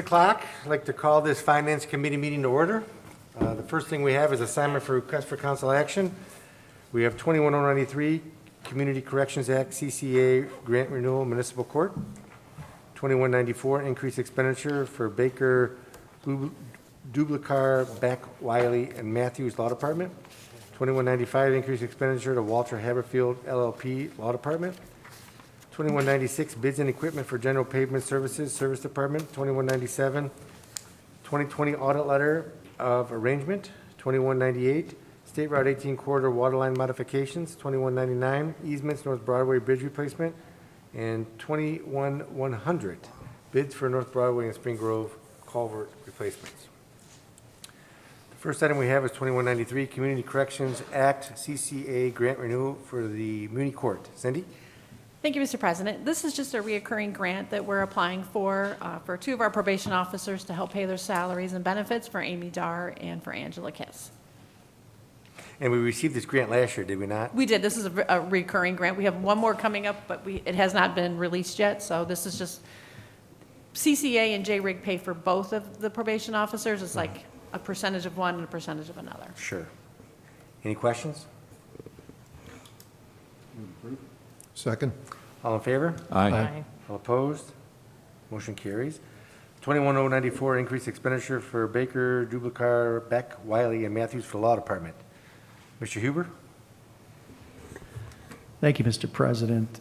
o'clock. I'd like to call this Finance Committee meeting to order. The first thing we have is assignment for request for council action. We have 21093, Community Corrections Act, CCA Grant Renewal, Municipal Court. 2194, increased expenditure for Baker, Dublicar, Beck, Wiley, and Matthews Law Department. 2195, increased expenditure to Walter Haberfield LLP Law Department. 2196, bids and equipment for general pavement services, Service Department. 2197, 2020 audit letter of arrangement. 2198, State Route 18 corridor waterline modifications. 2199, easements North Broadway bridge replacement. And 21100, bids for North Broadway and Spring Grove culvert replacements. The first item we have is 2193, Community Corrections Act, CCA grant renewal for the Muni Court. Cindy? Thank you, Mr. President. This is just a reoccurring grant that we're applying for two of our probation officers to help pay their salaries and benefits, for Amy Dar and for Angela Kiss. And we received this grant last year, did we not? We did. This is a recurring grant. We have one more coming up, but it has not been released yet. So this is just CCA and J-Rig pay for both of the probation officers. It's like a percentage of one and a percentage of another. Sure. Any questions? Second. All in favor? Aye. All opposed? Motion carries. 21094, increased expenditure for Baker, Dublicar, Beck, Wiley, and Matthews for Law Department. Mr. Huber? Thank you, Mr. President.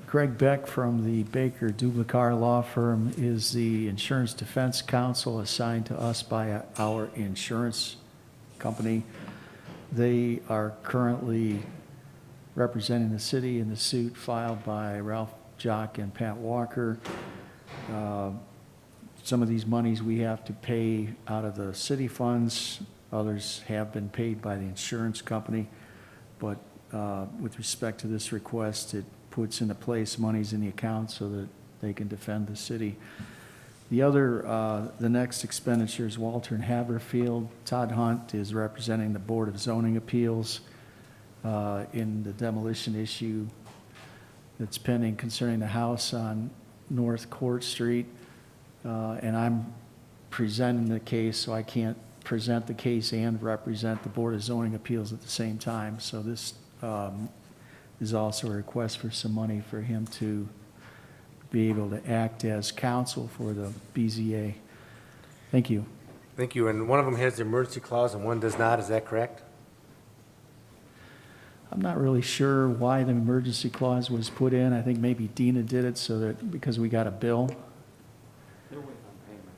Greg Beck from the Baker Dublicar Law Firm is the insurance defense counsel assigned to us by our insurance company. They are currently representing the city in the suit filed by Ralph Jock and Pat Walker. Some of these monies we have to pay out of the city funds. Others have been paid by the insurance company. But with respect to this request, it puts into place monies in the account so that they can defend the city. The next expenditure is Walter and Haberfield. Todd Hunt is representing the Board of Zoning Appeals in the demolition issue that's pending concerning the house on North Court Street. And I'm presenting the case, so I can't present the case and represent the Board of Zoning Appeals at the same time. So this is also a request for some money for him to be able to act as counsel for the BZA. Thank you. Thank you. And one of them has the emergency clause and one does not, is that correct? I'm not really sure why the emergency clause was put in. I think maybe Dina did it so that, because we got a bill. They're waiting on payment.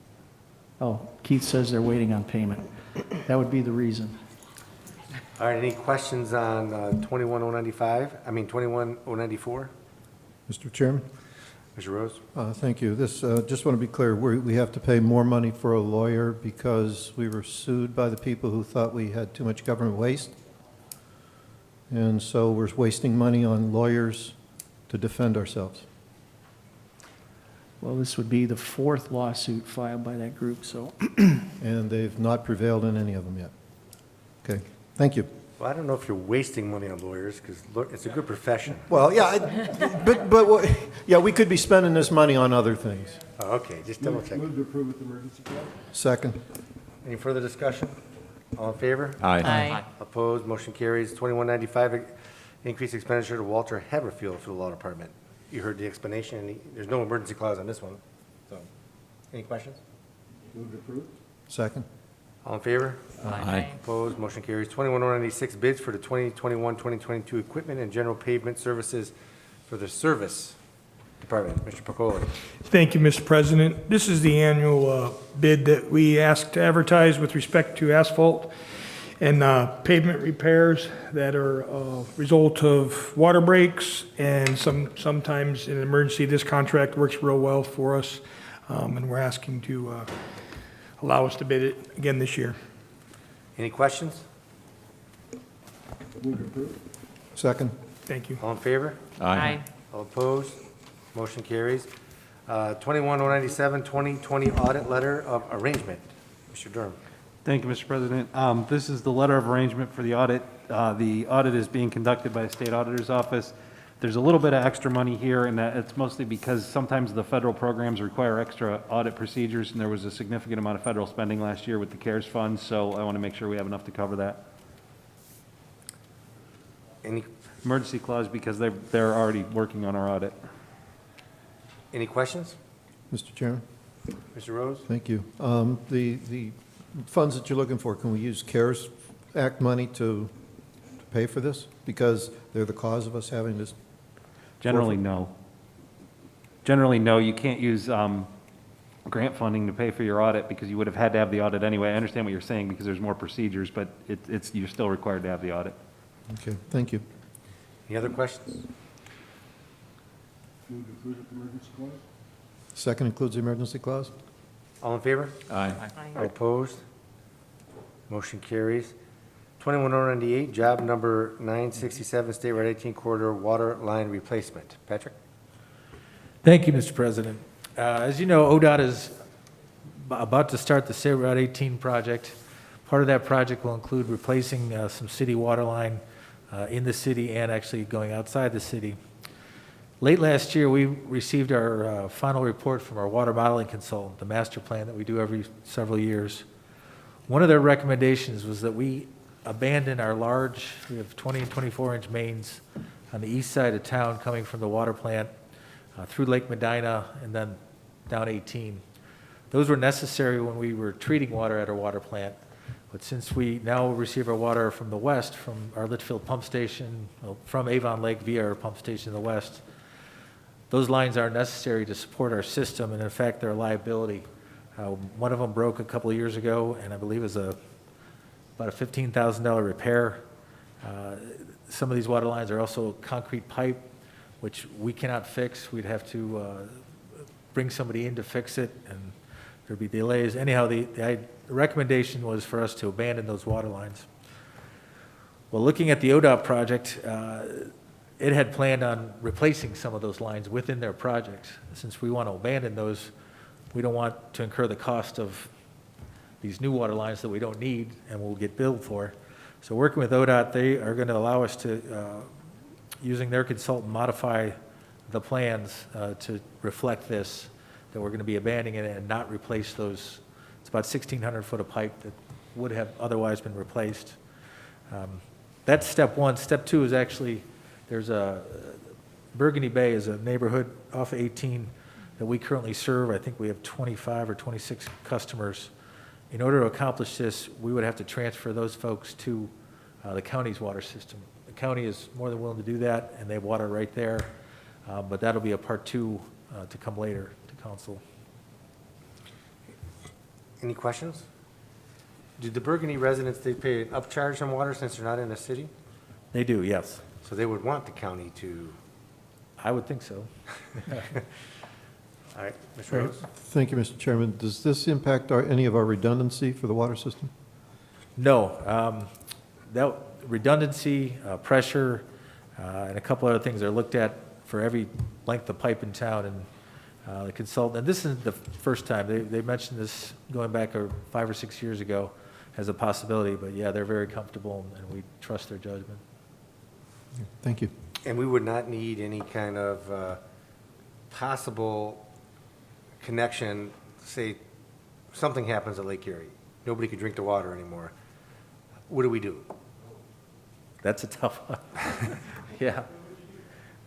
Oh, Keith says they're waiting on payment. That would be the reason. All right, any questions on 21094? Mr. Chairman? Mr. Rose? Thank you. This, just want to be clear, we have to pay more money for a lawyer because we were sued by the people who thought we had too much government waste. And so we're wasting money on lawyers to defend ourselves. Well, this would be the fourth lawsuit filed by that group, so. And they've not prevailed in any of them yet. Okay, thank you. Well, I don't know if you're wasting money on lawyers because it's a good profession. Well, yeah, yeah, we could be spending this money on other things. Oh, okay, just double check. Move to approve with emergency clause? Second. Any further discussion? All in favor? Aye. Opposed? Motion carries. 2195, increased expenditure to Walter Haberfield for the Law Department. You heard the explanation. There's no emergency clause on this one. So, any questions? Move to approve? Second. All in favor? Aye. Opposed? Motion carries. 21196, bids for the 2021-2022 equipment and general pavement services for the Service Department. Mr. Pacoli. Thank you, Mr. President. This is the annual bid that we ask to advertise with respect to asphalt and pavement repairs that are a result of water breaks, and sometimes in an emergency, this contract works real well for us, and we're asking to allow us to bid it again this year. Any questions? Move to approve? Second. Thank you. All in favor? Aye. All opposed? Motion carries. 21097, 2020 audit letter of arrangement. Mr. Durham. Thank you, Mr. President. This is the letter of arrangement for the audit. The audit is being conducted by the State Auditor's Office. there's a little bit of extra money here, and that it's mostly because sometimes the federal programs require extra audit procedures, and there was a significant amount of federal spending last year with the CARES funds, so I want to make sure we have enough to cover that. Any, Emergency clause because they're already working on our audit. any questions? Mr. Chairman? Mr. Rose? Thank you. The funds that you're looking for, can we use CARES Act money to pay for this? Because they're the cause of us having this? Generally, no. Generally, no, you can't use grant funding to pay for your audit because you would have had to have the audit anyway. I understand what you're saying because there's more procedures, but you're still required to have the audit. Okay, thank you. Any other questions? Move to approve the emergency clause? Second includes the emergency clause? All in favor? Aye. All opposed? Motion carries. 2198, job number 967, State Route 18 corridor water line replacement. Patrick? Thank you, Mr. President. As you know, ODOT is about to start the State Route 18 project. Part of that project will include replacing some city water line in the city and actually going outside the city. Late last year, we received our final report from our water modeling consultant, the master plan that we do every several years. One of their recommendations was that we abandon our we have 20 and 24-inch mains on the east side of town coming from the water plant through Lake Medina and then down 18. Those were necessary when we were treating water at our water plant. But since we now receive our water from the west, from our Litchfield pump station, from Avon Lake via our pump station in the west, those lines aren't necessary to support our system, and in fact, they're a liability. One of them broke a couple of years ago, and I believe it was about a $15,000 repair. Some of these water lines are also concrete pipe, which we cannot fix. We'd have to bring somebody in to fix it, and there'd be delays. Anyhow, the recommendation was for us to abandon those water lines. Well, looking at the ODOT project, it had planned on replacing some of those lines within their project. Since we want to abandon those, we don't want to incur the cost of these new water lines that we don't need and we'll get billed for. So working with ODOT, they are going to allow us to, using their consultant, modify the plans to reflect this, that we're going to be abandoning it and not replace those. It's about 1,600 foot of pipe that would have otherwise been replaced. That's step one. Step two is actually, there's Burgundy Bay is a neighborhood off 18 that we currently serve. I think we have 25 or 26 customers. In order to accomplish this, we would have to transfer those folks to the county's water system. The county is more than willing to do that, and they have water right there. But that'll be a part two to come later to council. Any questions? Do the Burgundy residents, they pay an upcharge on water since they're not in the city? They do, yes. So they would want the county to, I would think so. all right, Mr. Rose? Thank you, Mr. Chairman. Does this impact any of our redundancy for the water system? No. That redundancy, pressure, and a couple other things are looked at for every length of pipe in town. And the consultant, and this isn't the first time, they mentioned this going back 5 or 6 years ago as a possibility, but yeah, they're very comfortable and we trust their judgment. Thank you. And we would not need any kind of possible connection, say something happens at Lake Erie. Nobody could drink the water anymore. What do we do? That's a tough one. Yeah.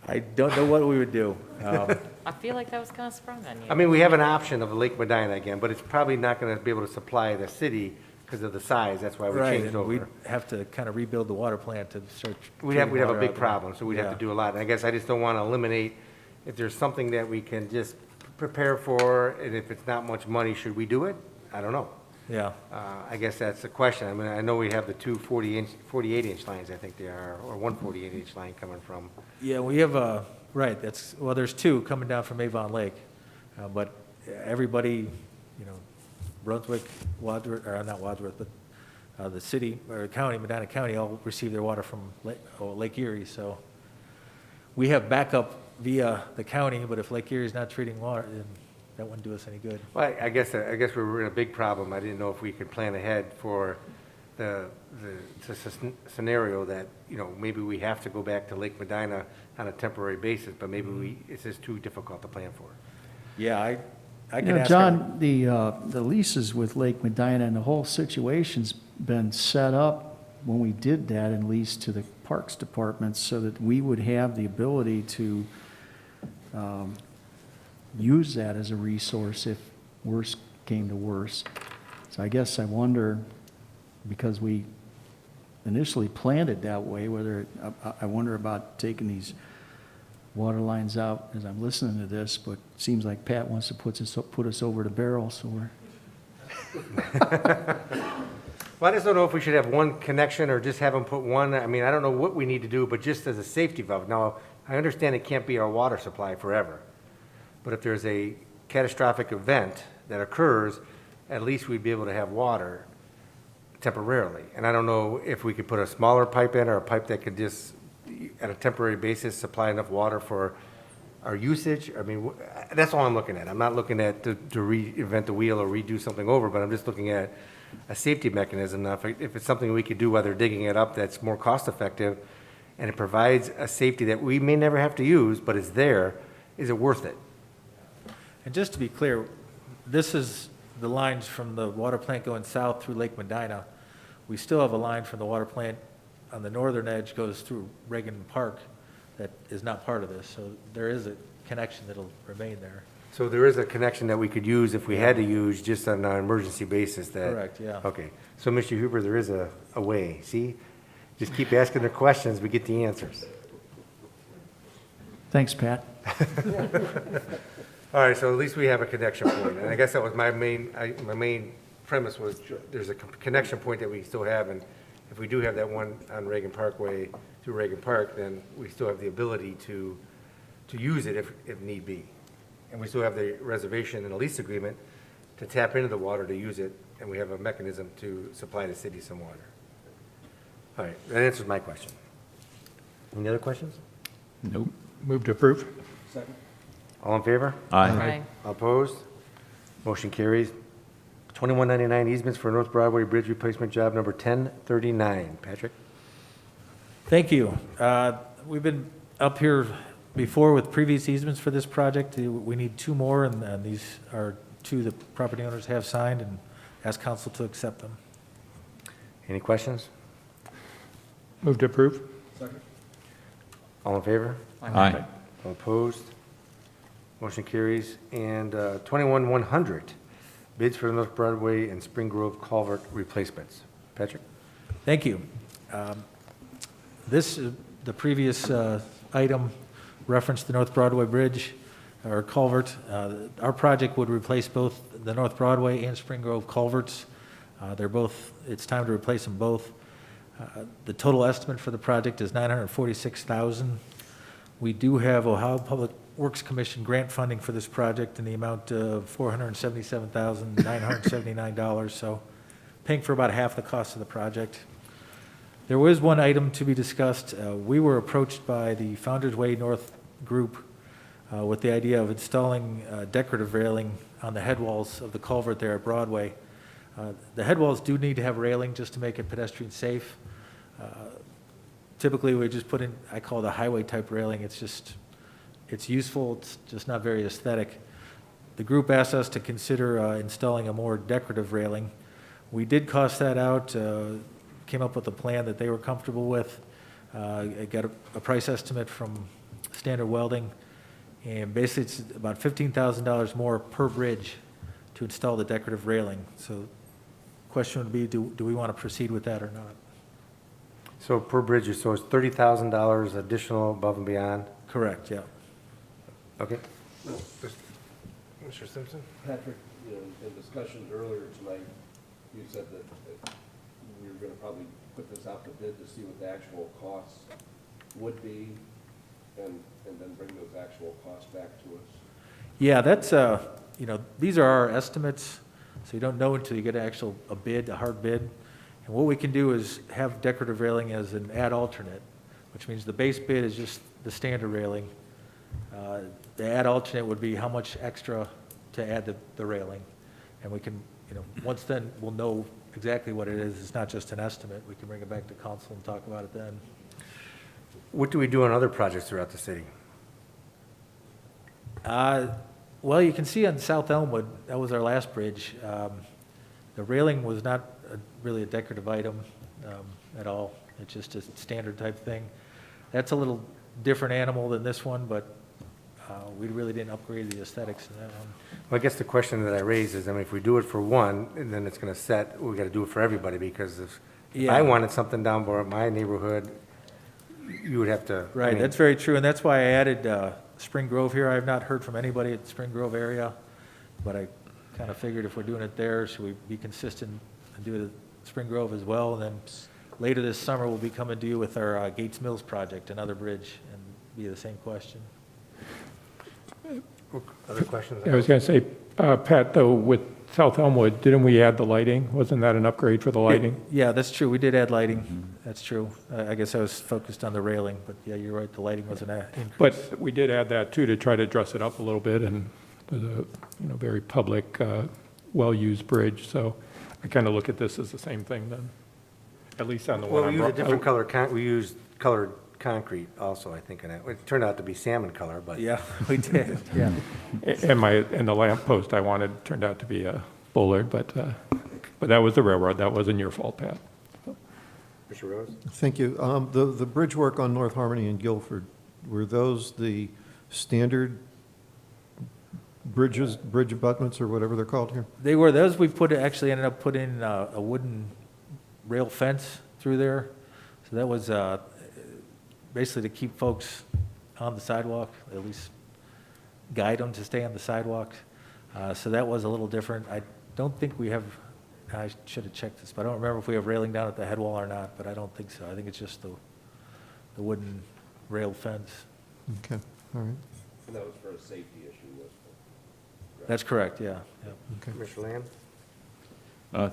I don't know what we would do. I feel like that was kind of sprung on you. I mean, we have an option of Lake Medina again, but it's probably not going to be able to supply the city because of the size. That's why we Right, changed and we'd over. have to kind of rebuild the water plant to start. We'd have treating a water big out there. problem, so we'd have to Yeah. do a lot. And I guess I just don't want to eliminate, if there's something that we can just prepare for, and if it's not much money, should we do it? I don't know. Yeah. I guess that's the question. I mean, I know we have the two 48-inch lines, I think they are, or one 48-inch line coming from. Yeah, we have right, well, there's two coming down from Avon Lake. But everybody, Brunswick, Wadsworth, or not Wadsworth, but the city, or county, Medina County, all receive their water from Lake Erie. So we have backup via the county, but if Lake Erie is not treating water, then that wouldn't do us any good. Well, I guess we were in a big problem. I didn't know if we could plan ahead for it's a scenario that, you know, maybe we have to go back to Lake Medina on a temporary basis, but maybe it's just too difficult to plan for. Yeah, I You can know, ask. John, the leases with Lake Medina and the whole situation's been set up when we did that and leased to the Parks Department so that we would have the ability to use that as a resource if worse came to worse. So I guess I wonder, because we initially planned it that way, whether, I wonder about taking these water lines out as I'm listening to this, but it seems like Pat wants to put us over the barrel, so we're. Well, I just don't know if we should have one connection or just have them put one. I mean, I don't know what we need to do, but just as a safety valve. Now, I understand it can't be our water supply forever, but if there's a catastrophic event that occurs, at least we'd be able to have water temporarily. And I don't know if we could put a smaller pipe in or a pipe that could just, at a temporary basis, supply enough water for our usage. I mean, that's all I'm looking at. I'm not looking at to reinvent the wheel or redo something over, but I'm just looking at a safety mechanism. Now, if it's something we could do while they're digging it up that's more cost effective and it provides a safety that we may never have to use, but it's there, is it worth it? And just to be clear, this is the lines from the water plant going south through Lake Medina. We still have a line from the water plant on the northern edge, goes through Reagan Park, that is not part of this. So there is a connection that'll remain there. So there is a connection that we could use if we had to use just on an emergency basis that. Correct, yeah. Okay, so Mr. Huber, there is a way, see? Just keep asking the questions, we get the answers. Thanks, Pat. All right, so at least we have a connection point, and I guess that was my main premise was there's a connection point that we still have, and if we do have that one on Reagan Parkway through Reagan Park, then we still have the ability to use it if need be. And we still have the reservation and a lease agreement to tap into the water to use it, and we have a mechanism to supply the city some water. All right, that answers my question. Any other questions? Nope. Move to approve. All in favor? Aye. Opposed? Motion carries. 2199 easements for North Broadway Bridge Replacement Job Number 1039. Patrick? Thank you. We've been up here before with previous easements for this project. We need two more, and these are two the property owners have signed, and ask council to accept them. Any questions? Move to approve. All in favor? Aye. All opposed? Motion carries. And 21100, bids for the North Broadway and Spring Grove culvert replacements. Patrick? Thank you. The previous item referenced the North Broadway Bridge or culvert. Our project would replace both the North Broadway and Spring Grove culverts. It's time to replace them both. The total estimate for the project is $946,000. We do have Ohio Public Works Commission grant funding for this project in the amount of $477,979, so paying for about half the cost of the project. There was one item to be discussed. We were approached by the Founders Way North group with the idea of installing decorative railing on the head walls of the culvert there at Broadway. The head walls do need to have railing just to make it pedestrian safe. Typically, we just put in, I call it a highway type railing. It's useful, it's just not very aesthetic. The group asked us to consider installing a more decorative railing. We did cost that out, came up with a plan that they were comfortable with. I got a price estimate from Standard Welding, and basically it's about $15,000 more per bridge to install the decorative railing. So the question would be, do we want to proceed with that or not? So per bridge, so it's $30,000 additional above and beyond? Correct, yeah. Okay. Mr. Simpson? Patrick, in discussions earlier tonight, you said that we were going to probably put this out to bid to see what the actual costs would be and then bring those actual costs back to us. Yeah, that's, these are our estimates, so you don't know until you get a hard bid. And what we can do is have decorative railing as an add alternate, which means the base bid is just the standard railing. The add alternate would be how much extra to add the railing. And we can, once then, we'll know exactly what it is. It's not just an estimate. We can bring it back to council and talk about it then. What do we do on other projects throughout the city? Well, you can see on South Elmwood, that was our last bridge. The railing was not really a decorative item at all. It's just a standard type thing. That's a little different animal than this one, but we really didn't upgrade the aesthetics in that one. Well, I guess the question that I raise is, I mean, if we do it for one, and then it's gonna set, we gotta do it for everybody, because if Yeah. I wanted something down by my neighborhood, you would have to. I Right, mean, that's very true, and that's why I added Spring Grove here. I have not heard from anybody at the Spring Grove area, but I kind of figured if we're doing it there, should we be consistent and do it at Spring Grove as well? And then later this summer, we'll be coming to you with our Gates Mills project, another bridge, and be the same question. Other questions? I was going to say, Pat, though, with South Elmwood, didn't we add the lighting? Wasn't that an upgrade for the lighting? Yeah, that's true, we did add lighting, that's true. I guess I was focused on the railing, but yeah, you're right, the lighting was an increase. But we did add that, too, to try to dress it up a little bit, and it was a, very public, well-used bridge, so I kind of look at this as the same thing then, at least on the one Well, I'm... we used a different color, we used colored concrete also, I think, in it. It turned out to be salmon color, but. Yeah, we did, yeah. And the lamp post I wanted turned out to be a bollard, but that was the railroad, that wasn't your fault, Pat. Mr. Rose? Thank you. The bridge work on North Harmony and Guilford, were those the standard bridge abutments or whatever they're called here? They were, those we actually ended up putting a wooden rail fence through there. So that was basically to keep folks on the sidewalk, at least guide them to stay on the sidewalk. So that was a little different. I don't think we have, I should have checked this, but I don't remember if we have railing down at the head wall or not, but I don't think so. I think it's just the wooden rail fence. Okay, all right. And that was for a safety issue, wasn't it? That's correct, yeah. Yeah. Mr. Lamb?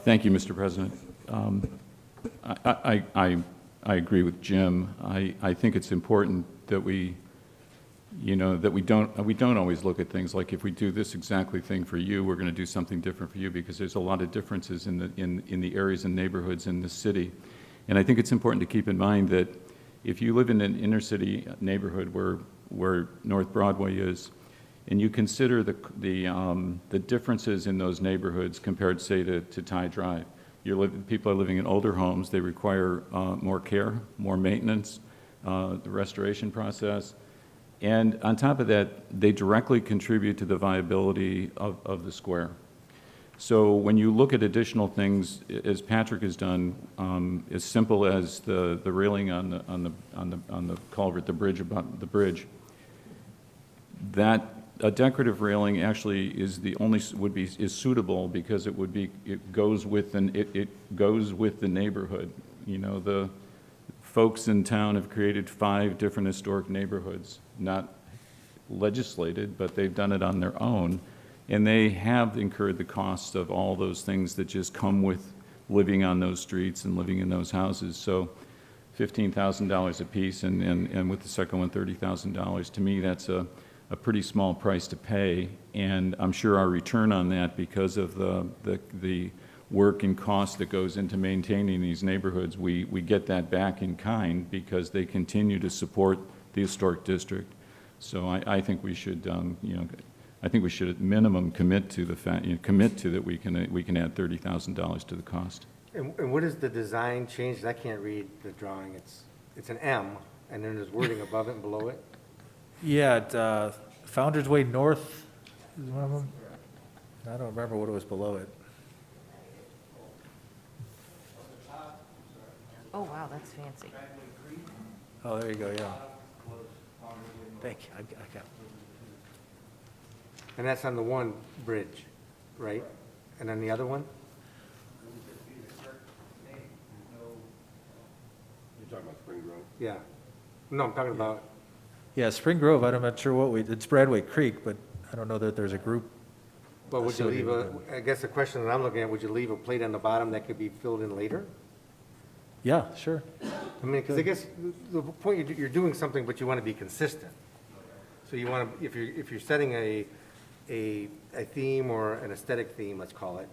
Thank you, Mr. President. I agree with Jim. I think it's important that we, that we don't always look at things like, if we do this exactly thing for you, we're going to do something different for you, because there's a lot of differences in the areas and neighborhoods in the city. And I think it's important to keep in mind that if you live in an inner city neighborhood where North Broadway is, and you consider the differences in those neighborhoods compared, say, to Ty Drive, people are living in older homes. They require more care, more maintenance, the restoration process. And on top of that, they directly contribute to the viability of the square. So when you look at additional things, as Patrick has done, as simple as the railing on the culvert, the bridge, that a decorative railing actually is is suitable because it goes with the neighborhood. The folks in town have created 5 different historic neighborhoods, not legislated, but they've done it on their own, and they have incurred the cost of all those things that just come with living on those streets and living in those houses. So $15,000 a piece, and with the second one, $30,000. To me, that's a pretty small price to pay, and I'm sure our return on that, because of the work and cost that goes into maintaining these neighborhoods, we get that back in kind because they continue to support the historic district. So I think we should, I think we should at minimum commit to that we can add $30,000 to the cost. And what is the design change? I can't read the drawing. It's an M, and then there's wording above it and below it. Yeah, Founder's Way North is one of them. I don't remember what it was below it. Oh, wow, that's fancy. Oh, there you go, yeah. Thank you, I got it. And that's on the one bridge, right? And then the other one? You're talking about Spring Grove? Yeah. No, I'm talking about, Yeah, Spring Grove, I'm not sure it's Bradway Creek, but I don't know that there's a group. well, would you leave I guess the question that I'm looking at, would you leave a plate on the bottom that could be filled in later? Yeah, sure. I mean, because I guess the point, you're doing something, but you want to be consistent. So you want to, if you're setting a theme or an aesthetic theme, let's call it,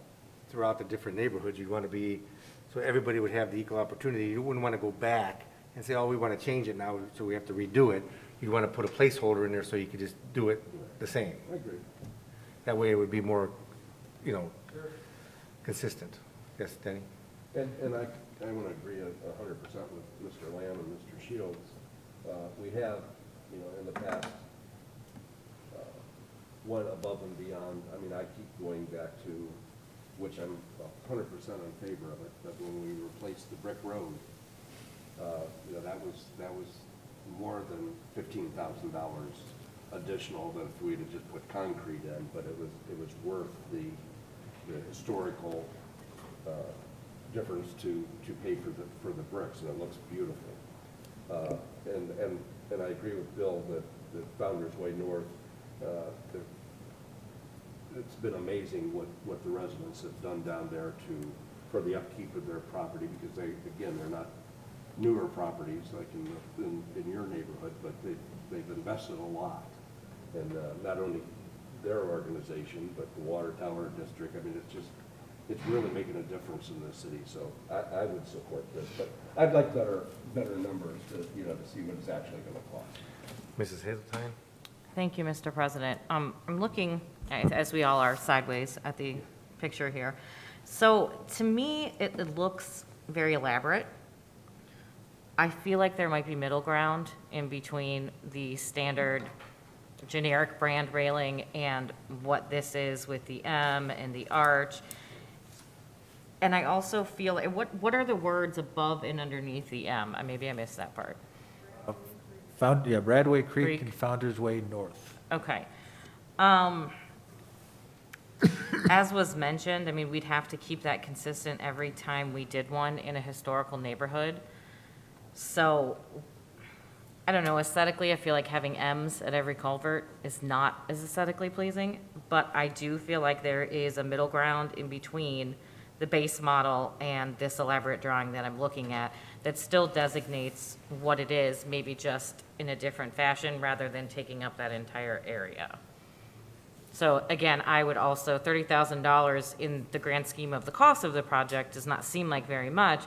throughout the different neighborhoods. You'd want to be, so everybody would have the equal opportunity. You wouldn't want to go back and say, oh, we want to change it now, so we have to redo it. You'd want to put a placeholder in there so you could just do it the same. I agree. That way it would be more, you know, consistent. Yes, Denny? And I want to agree 100% with Mr. Lamb and Mr. Shields. We have, you know, in the past, went above and beyond. I mean, I keep going back to, which I'm 100% in favor of it, but when we replaced the brick road, you know, that was more than $15,000 additional than if we'd have just put concrete in, but it was worth the historical difference to pay for the bricks, and it looks beautiful. And I agree with Bill that Founder's Way North, it's been amazing what the residents have done down there for the upkeep of their property, because they're not newer properties like in your neighborhood, but they've invested a lot. And not only their organization, but the Water Tower District. I mean, it's really making a difference in the city. So I would support this, but I'd like better numbers to see what it's actually going to cost. Mrs. Hazeltine? Thank you, Mr. President. I'm looking, as we all are, sideways at the picture here. So to me, it looks very elaborate. I feel like there might be middle ground in between the standard generic brand railing and what this is with the M and the arch. And I also feel, what are the words above and underneath the M? Maybe I missed that part. Bradway Creek Creek. and Founder's Way North. Okay. As was mentioned, I mean, we'd have to keep that consistent every time we did one in a historical neighborhood. So, I don't know, aesthetically, I feel like having M's at every culvert is not as aesthetically pleasing, but I do feel like there is a middle ground in between the base model and this elaborate drawing that I'm looking at that still designates what it is, maybe just in a different fashion rather than taking up that entire area. So again, I would also, $30,000 in the grand scheme of the cost of the project does not seem like very much.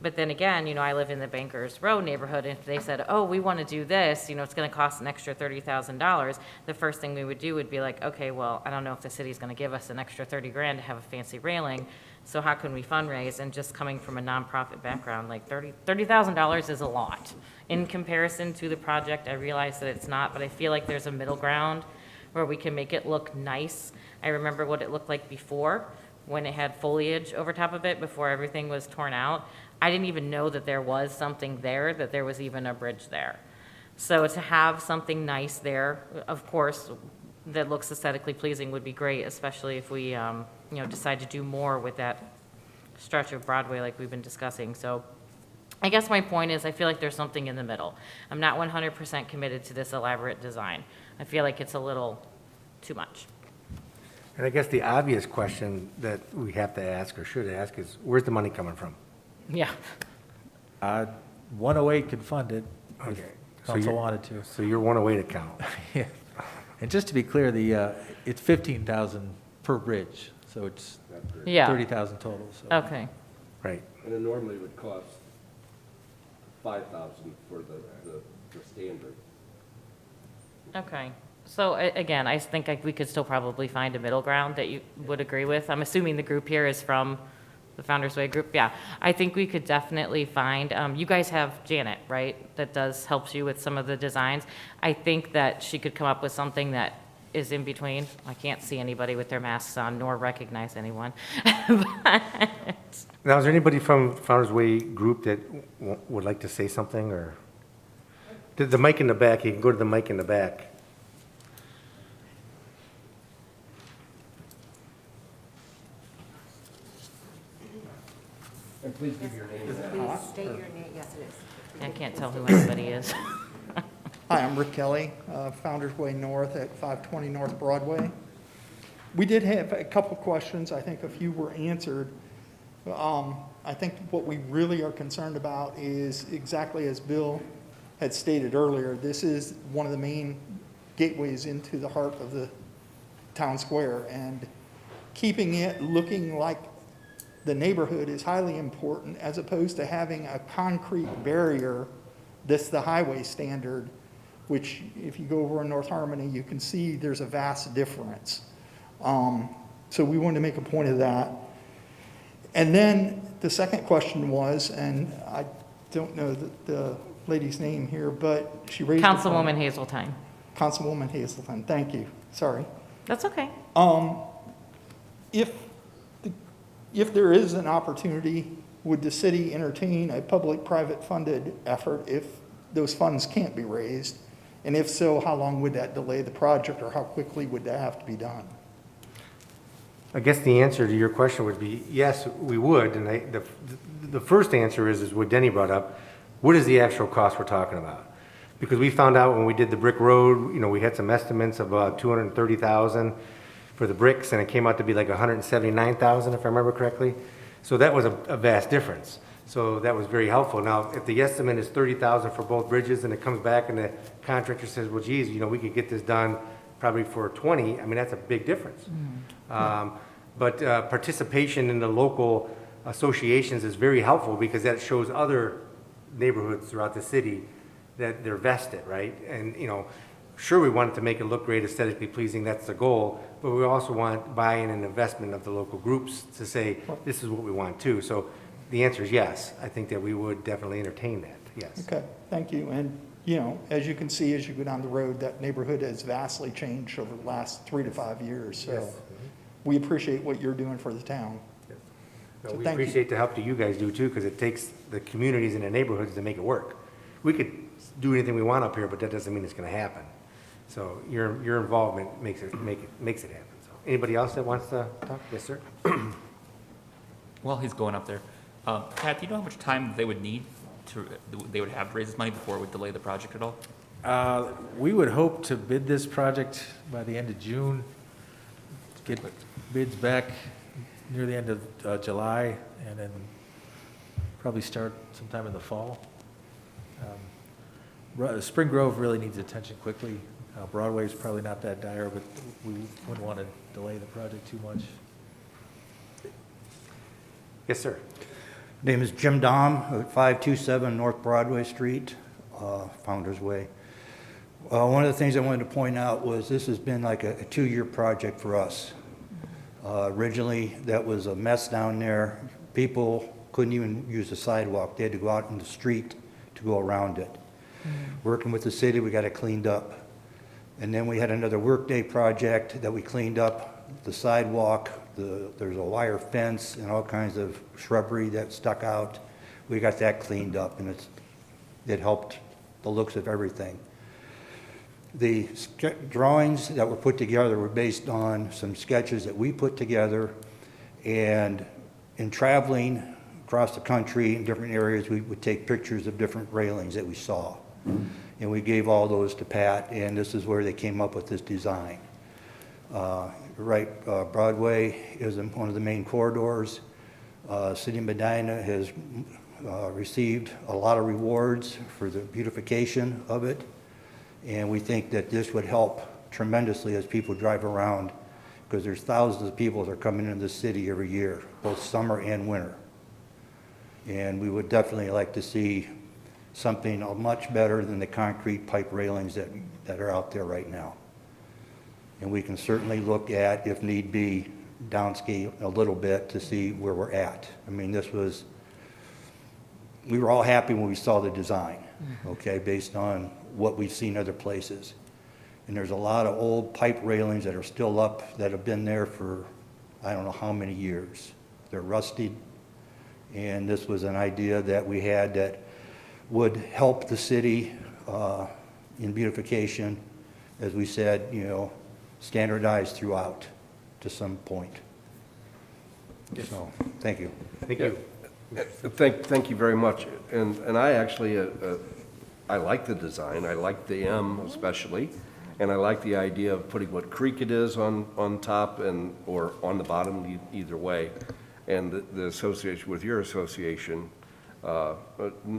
But then again, I live in the Bankers Row neighborhood, and if they said, oh, we want to do this, it's going to cost an extra $30,000, the first thing we would do would be like, okay, well, I don't know if the city's going to give us an extra 30 grand to have a fancy railing, so how can we fundraise? And just coming from a nonprofit background, like $30,000 is a lot. In comparison to the project, I realize that it's not, but I feel like there's a middle ground where we can make it look nice. I remember what it looked like before, when it had foliage over top of it, before everything was torn out. I didn't even know that there was something there, that there was even a bridge there. So to have something nice there, of course, that looks aesthetically pleasing would be great, especially if we, decide to do more with that stretch of Broadway like we've been discussing. So I guess my point is I feel like there's something in the middle. I'm not 100% committed to this elaborate design. I feel like it's a little too much. And I guess the obvious question that we have to ask or should ask is, where's the money coming from? Yeah. 108 could fund it if Okay. So council you're- wanted to. So you're one away to count. Yeah. And just to be clear, it's 15,000 per bridge, so it's Yeah. 30,000 total, so. Okay. Right. And it normally would cost $5,000 for the standard. Okay. So again, I think we could still probably find a middle ground that you would agree with. I'm assuming the group here is from the Founder's Way group. Yeah, I think we could definitely find, you guys have Janet, right? That helps you with some of the designs. I think that she could come up with something that is in between. I can't see anybody with their masks on nor recognize anyone. But Now, is there anybody from Founder's Way group that would like to say something, or? The mic in the back, you can go to the mic in the back. And please give your name. Please state your name, yes, it is. I can't tell who anybody is. Hi, I'm Rick Kelly, Founder's Way North at 520 North Broadway. We did have a couple questions, I think a few were answered. I think what we really are concerned about is exactly as Bill had stated earlier, this is one of the main gateways into the heart of the town square, and keeping it looking like the neighborhood is highly important, as opposed to having a concrete barrier that's the highway standard, which if you go over in North Harmony, you can see there's a vast difference. So we wanted to make a point of that. And then the second question was, and I don't know the lady's name here, but she raised. Councilwoman Hazeltine. Councilwoman Hazelton, thank you, sorry. That's okay. If there is an opportunity, would the city entertain a public-private funded effort if those funds can't be raised? And if so, how long would that delay the project, or how quickly would that have to be done? I guess the answer to your question would be, yes, we would, and the first answer is what Denny brought up. What is the actual cost we're talking about? Because we found out when we did the brick road, we had some estimates of about 230,000 for the bricks, and it came out to be like 179,000, if I remember correctly. So that was a vast difference. So that was very helpful. Now, if the estimate is 30,000 for both bridges, and it comes back and the contractor says, well, geez, we could get this done probably for 20, I mean, that's a big difference. But participation in the local associations is very helpful, because that shows other neighborhoods throughout the city that they're vested, right? And, sure, we want it to make it look great, aesthetically pleasing, that's the goal, but we also want buy-in and investment of the local groups to say, this is what we want too. So the answer is yes. I think that we would definitely entertain that, yes. Okay, thank you. And, as you can see, as you go down the road, that neighborhood has vastly changed over the last 3 to 5 years. So Yes. we appreciate what you're doing for the town. No, So we thank you. appreciate the help that you guys do too, because it takes the communities and the neighborhoods to make it work. We could do anything we want up here, but that doesn't mean it's gonna happen. So your involvement makes it happen. So anybody else that wants to talk? Yes, sir. While he's going up there, Pat, do you know how much time they would need they would have to raise this money before it would delay the project at all? We would hope to bid this project by the end of June, get bids back near the end of July, and then probably start sometime in the fall. Spring Grove really needs attention quickly. Broadway's probably not that dire, but we wouldn't want to delay the project too much. Yes, sir. Name is Jim Dom, at 527 North Broadway Street, Founder's Way. One of the things I wanted to point out was this has been like a 2-year project for us. Originally, that was a mess down there. People couldn't even use the sidewalk. They had to go out in the street to go around it. Working with the city, we got it cleaned up. And then we had another workday project that we cleaned up the sidewalk. There's a wire fence and all kinds of shrubbery that stuck out. We got that cleaned up, and it helped the looks of everything. The drawings that were put together were based on some sketches that we put together, and in traveling across the country in different areas, we would take pictures of different railings that we saw. And we gave all those to Pat, and this is where they came up with this design. Broadway is one of the main corridors. City of Medina has received a lot of rewards for the beautification of it, and we think that this would help tremendously as people drive around, because there's thousands of people that are coming into the city every year, both summer and winter. And we would definitely like to see something much better than the concrete pipe railings that are out there right now. And we can certainly look at, if need be, downscale a little bit to see where we're at. I mean, we were all happy when we saw the design, okay, based on what we've seen other places. And there's a lot of old pipe railings that are still up that have been there for I don't know how many years. They're rusted, and this was an idea that we had that would help the city in beautification, as we said, standardized throughout to some point. So, thank you. Thank you. Thank you very much. And I actually, I like the design. I like the M especially. And I like the idea of putting what creek it is on top or on the bottom, either way. And the association with your association,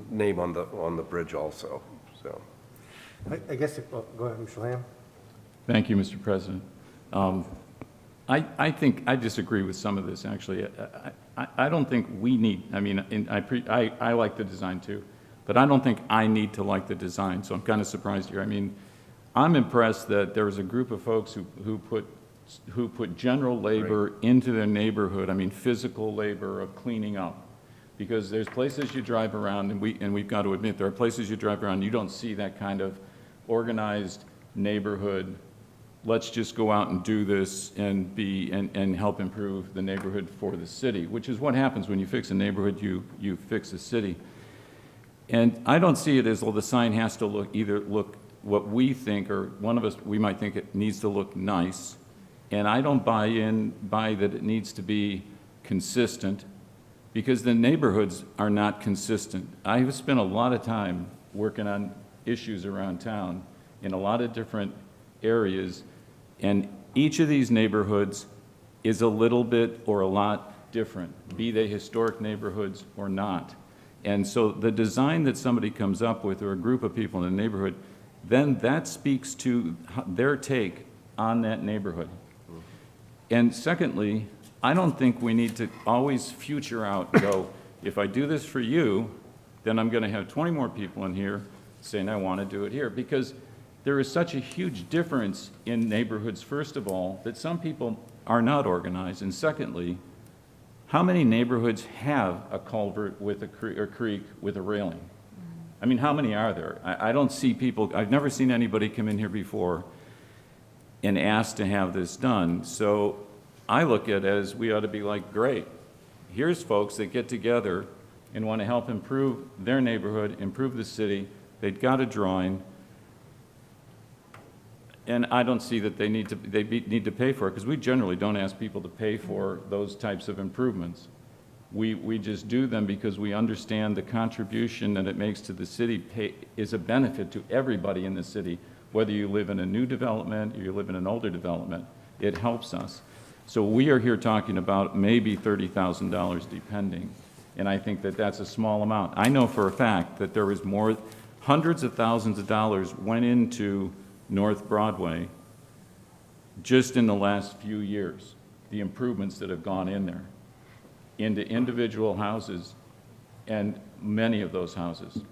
name on the bridge also, so. I guess, go ahead, Mr. Lamb. Thank you, Mr. President. I think I disagree with some of this, actually. I don't think we need, I mean, I like the design too, but I don't think I need to like the design, so I'm kind of surprised here. I mean, I'm impressed that there was a group of folks who put general labor into their neighborhood, I mean, physical labor of cleaning up. Because there's places you drive around, and we've got to admit, there are places you drive around, you don't see that kind of organized neighborhood. Let's just go out and do this and help improve the neighborhood for the city, which is what happens when you fix a neighborhood, you fix a city. And I don't see it as, well, the sign has to look what we think, or one of us, we might think it needs to look nice. And I don't buy that it needs to be consistent, because the neighborhoods are not consistent. I have spent a lot of time working on issues around town in a lot of different areas, and each of these neighborhoods is a little bit or a lot different, be they historic neighborhoods or not. And so the design that somebody comes up with, or a group of people in the neighborhood, then that speaks to their take on that neighborhood. And secondly, I don't think we need to always future out and go, if I do this for you, then I'm going to have 20 more people in here saying I want to do it here. Because there is such a huge difference in neighborhoods, first of all, that some people are not organized. And secondly, how many neighborhoods have a culvert with a creek with a railing? I mean, how many are there? I don't see people, I've never seen anybody come in here before and ask to have this done. So I look at it as we ought to be like, great, here's folks that get together and want to help improve their neighborhood, improve the city. They've got a drawing, and I don't see that they need to pay for it, because we generally don't ask people to pay for those types of improvements. We just do them because we understand the contribution that it makes to the city is a benefit to everybody in the city, whether you live in a new development or you live in an older development. It helps us. So we are here talking about maybe $30,000 depending, and I think that that's a small amount. I know for a fact that there was hundreds of thousands of dollars went into North Broadway just in the last few years, the improvements that have gone in there, into individual houses, and many of those houses.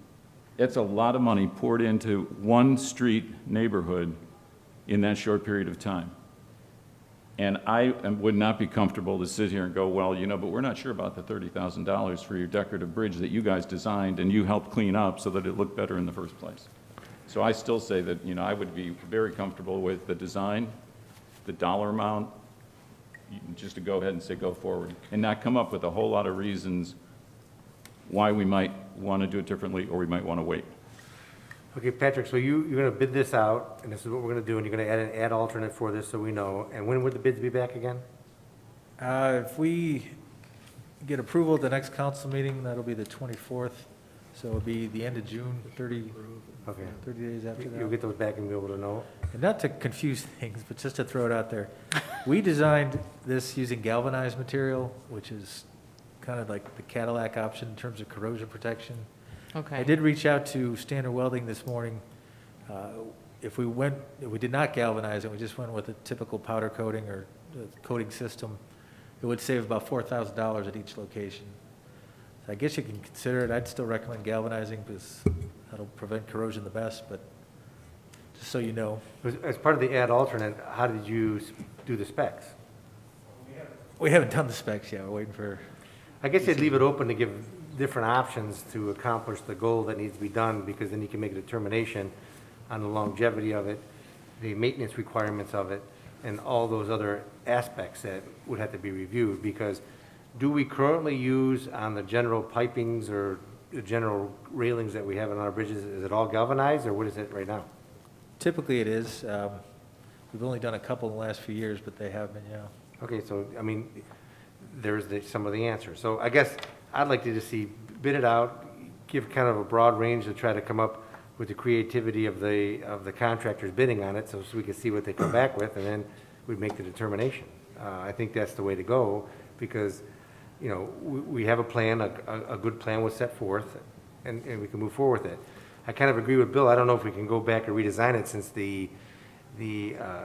It's a lot of money poured into one street neighborhood in that short period of time. And I would not be comfortable to sit here and go, well, but we're not sure about the $30,000 for your decorative bridge that you guys designed and you helped clean up so that it looked better in the first place. So I still say that, I would be very comfortable with the design, the dollar amount, just to go ahead and say go forward, and not come up with a whole lot of reasons why we might want to do it differently or we might want to wait. Okay, Patrick, so you're going to bid this out, and this is what we're going to do, and you're going to add an ad alternate for this so we know. And when would the bids be back again? If we get approval at the next council meeting, that'll be the 24th, so it'll be the end of June, 30 days after that. You'll get those back and be able to know? And not to confuse things, but just to throw it out there, we designed this using galvanized material, which is kind of like the Cadillac option in terms of corrosion protection. Okay. I did reach out to Standard Welding this morning. If we did not galvanize it, we just went with a typical powder coating or coating system, it would save about $4,000 at each location. So I guess you can consider it. I'd still recommend galvanizing because that'll prevent corrosion the best, but just so you know. As part of the ad alternate, how did you do the specs? We haven't done the specs yet. We're waiting for. I guess you'd leave it open to give different options to accomplish the goal that needs to be done, because then you can make a determination on the longevity of it, the maintenance requirements of it, and all those other aspects that would have to be reviewed. Because do we currently use on the general pipings or the general railings that we have on our bridges, is it all galvanized, or what is it right now? Typically it is. We've only done a couple in the last few years, but they have been, yeah. Okay, so, I mean, there's some of the answers. So I guess I'd like to just see, bid it out, give kind of a broad range to try to come up with the creativity of the contractors bidding on it, so we can see what they come back with, and then we'd make the determination. I think that's the way to go, because, we have a plan, a good plan was set forth, and we can move forward with it. I kind of agree with Bill. I don't know if we can go back and redesign it, since the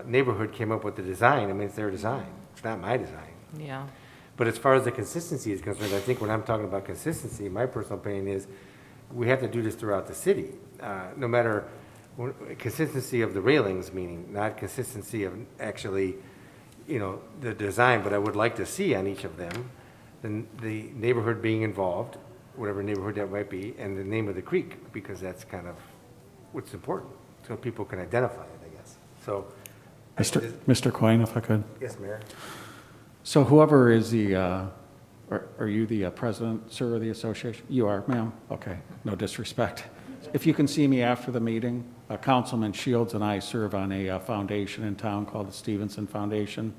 neighborhood came up with the design. I mean, it's their design. It's not my design. Yeah. But as far as the consistency is concerned, I think when I'm talking about consistency, my personal opinion is we have to do this throughout the city. No matter, consistency of the railings, meaning not consistency of actually, the design, but I would like to see on each of them, the neighborhood being involved, whatever neighborhood that might be, and the name of the creek, because that's kind of what's important, so people can identify it, I guess. So. Mr. Coyne, if I could. Yes, Mayor. So whoever is the, are you the president, sir, of the association? You are, ma'am? Okay, no disrespect. If you can see me after the meeting, Councilman Shields and I serve on a foundation in town called the Stevenson Foundation.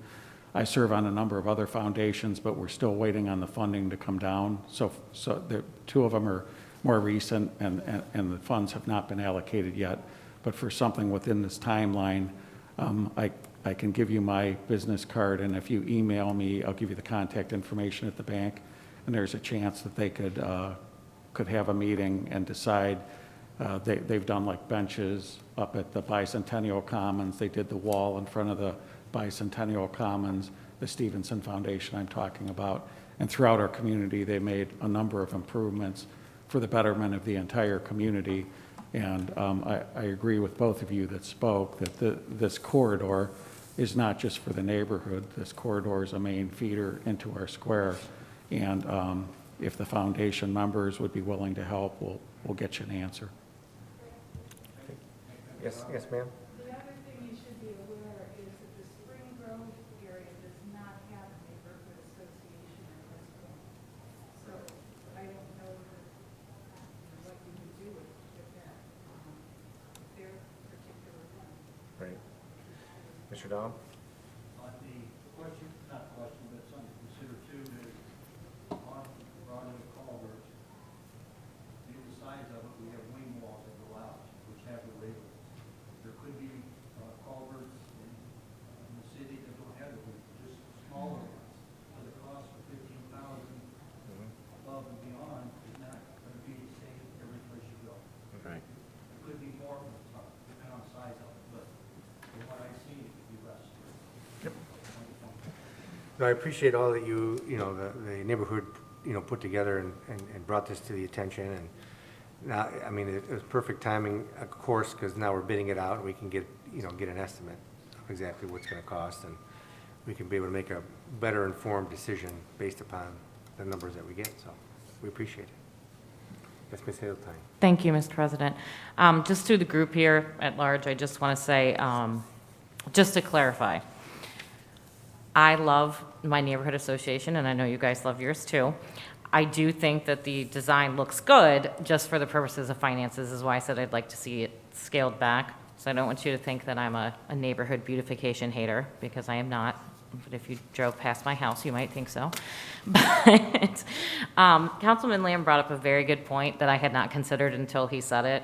I serve on a number of other foundations, but we're still waiting on the funding to come down. So the two of them are more recent, and the funds have not been allocated yet. But for something within this timeline, I can give you my business card, and if you email me, I'll give you the contact information at the bank, and there's a chance that they could have a meeting and decide. They've done like benches up at the Bicentennial Commons. They did the wall in front of the Bicentennial Commons, the Stevenson Foundation I'm talking about. And throughout our community, they made a number of improvements for the betterment of the entire community. And I agree with both of you that spoke that this corridor is not just for the neighborhood. This corridor is a main feeder into our square. And if the foundation members would be willing to help, we'll get you an answer. Yes, ma'am. The other thing you should be aware is that the Spring Grove area does not have a neighborhood association at this point. So I don't know what you would do with that, their particular one. Right. Mr. Dom? The question, not question, but something to consider too is on Broadway culvert, due to the size of it, we have wing walls that go out, which have the label. There could be culverts in the city that don't have it, just smaller ones. So the cost for $15,000 above and beyond is not going to be the same every place you go. Right. It could be more from the top, depending on the size of it, but from what I see, it could be less. Yep. No, I appreciate all that the neighborhood, put together and brought this to the attention. And now, I mean, it was perfect timing, of course, because now we're bidding it out and we can get an estimate of exactly what's going to cost, and we can be able to make a better informed decision based upon the numbers that we get. So we appreciate it. Yes, Ms. Hazeltine. Thank you, Mr. President. Just to the group here at large, I just want to say, just to clarify, I love my neighborhood association, and I know you guys love yours too. I do think that the design looks good, just for the purposes of finances, is why I said I'd like to see it scaled back. So I don't want you to think that I'm a neighborhood beautification hater, because I am not. But if you drove past my house, you might think so. But Councilman Lamb brought up a very good point that I had not considered until he said it.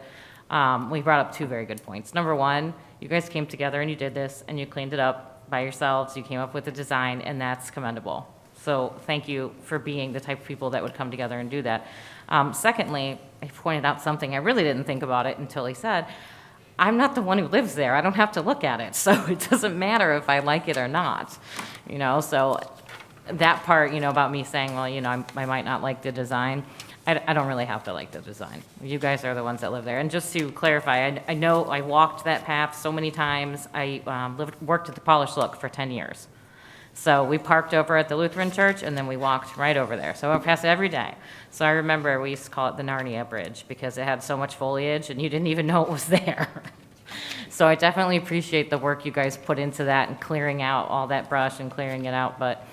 We brought up two very good points. Number one, you guys came together and you did this, and you cleaned it up by yourselves. You came up with a design, and that's commendable. So thank you for being the type of people that would come together and do that. Secondly, I pointed out something, I really didn't think about it until he said, I'm not the one who lives there. I don't have to look at it. So it doesn't matter if I like it or not. So that part, about me saying, well, I might not like the design, I don't really have to like the design. You guys are the ones that live there. And just to clarify, I know I walked that path so many times. I worked at the Polish Look for 10 years. So we parked over at the Lutheran church, and then we walked right over there. So I passed it every day. So I remember we used to call it the Narnia Bridge, because it had so much foliage, and you didn't even know it was there. So I definitely appreciate the work you guys put into that and clearing out all that brush and clearing it out. But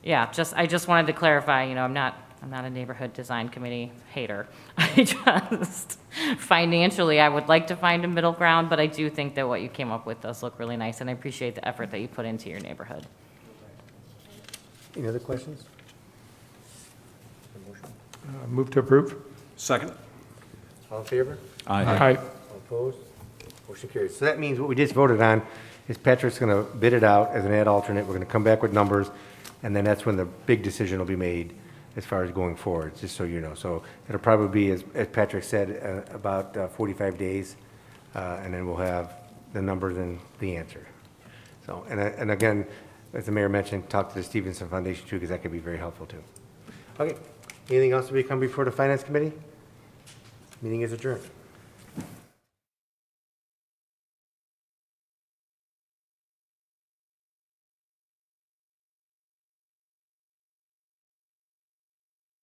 yeah, I just wanted to clarify, I'm not a neighborhood design committee hater. I just, financially, I would like to find a middle ground, but I do think that what you came up with does look really nice, and I appreciate the effort that you put into your neighborhood. Any other questions? Move to approve? Second. All in favor? Aye. All opposed? Motion carries. So that means what we just voted on is Patrick's going to bid it out as an ad alternate. We're going to come back with numbers, and then that's when the big decision will be made as far as going forward, just so you know. So it'll probably be, as Patrick said, about 45 days, and then we'll have the numbers and the answer. So, and again, as the mayor mentioned, talk to the Stevenson Foundation too, because that could be very helpful too. Okay, anything else to come before the Finance Committee? Meeting is adjourned.